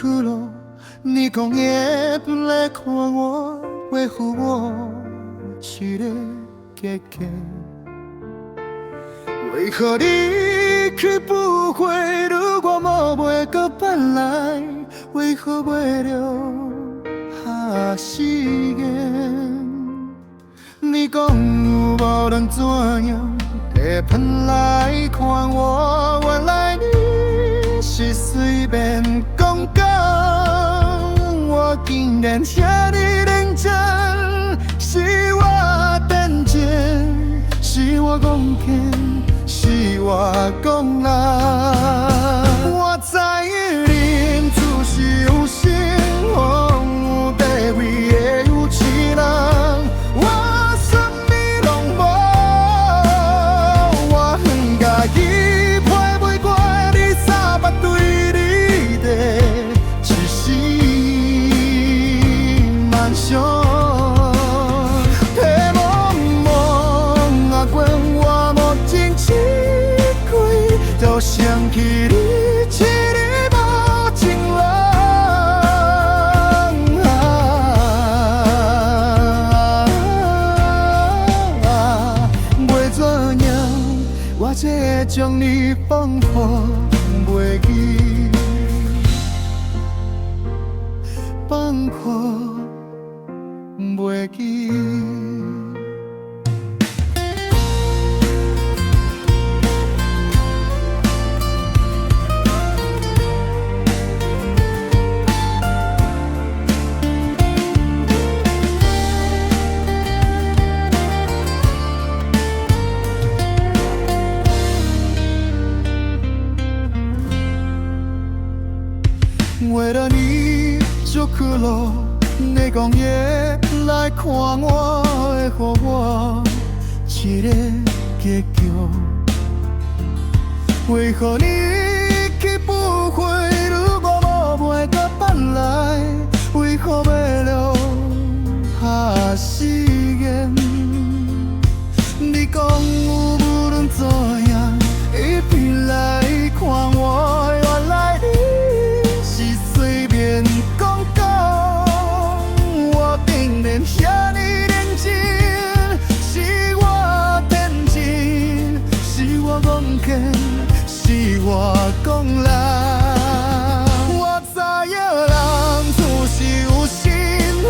去了，你讲也不来看我，维护我一个结局。为何你去不回？如果我袂搁返来，为何为了下誓言？你讲有无论怎样会返来看我？原来你是随便讲讲，我竟然遐尼认真，是我等真，是我讲骗，是我讲烂。我知影恁自是有心，有地位的有钱人。我什么拢无，我恨家己配袂过你三目对你的一心梦想。就想起你一个无情人，袂怎样，我才会将你放乎袂记，放乎袂记。为了你就去了，你讲也来看我，会予我一个结局。为何你去不回？如果我袂搁返来，为何为了下誓言？你讲有无论怎样，一边来看我，原来你。随便讲讲，我竟然遐尼认真，是我天真，是我讲骗，是我讲烂。我知影人自是有身份、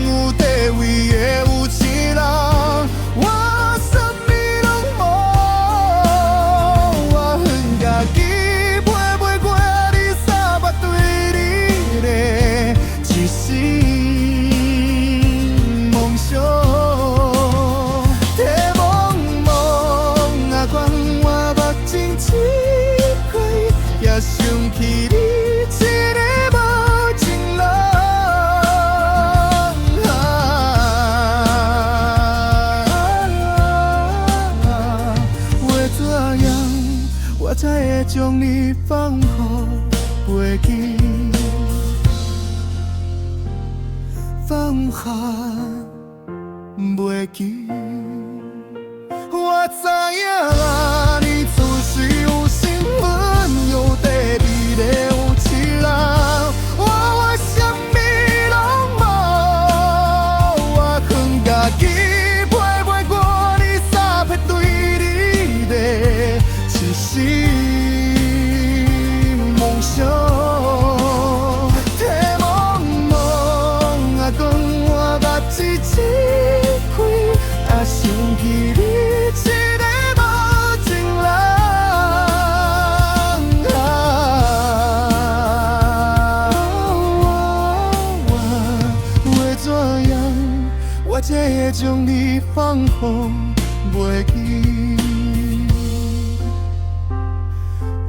有地位的有钱人，我什么拢无，我恨家己。一心梦想，在茫茫啊关我目睛一开，也想起你一个无情人。为怎样，我才会将你放乎袂记？放下袂记，我知影啊，你自是有身份、有地位的有钱人，我什么拢无，我恨家己配袂过你三撇对你的一心梦想。一开，也想起你一个无情人。为怎样，我才会将你放乎袂记，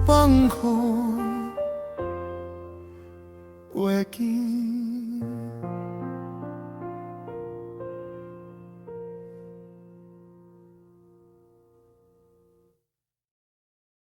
放乎袂记。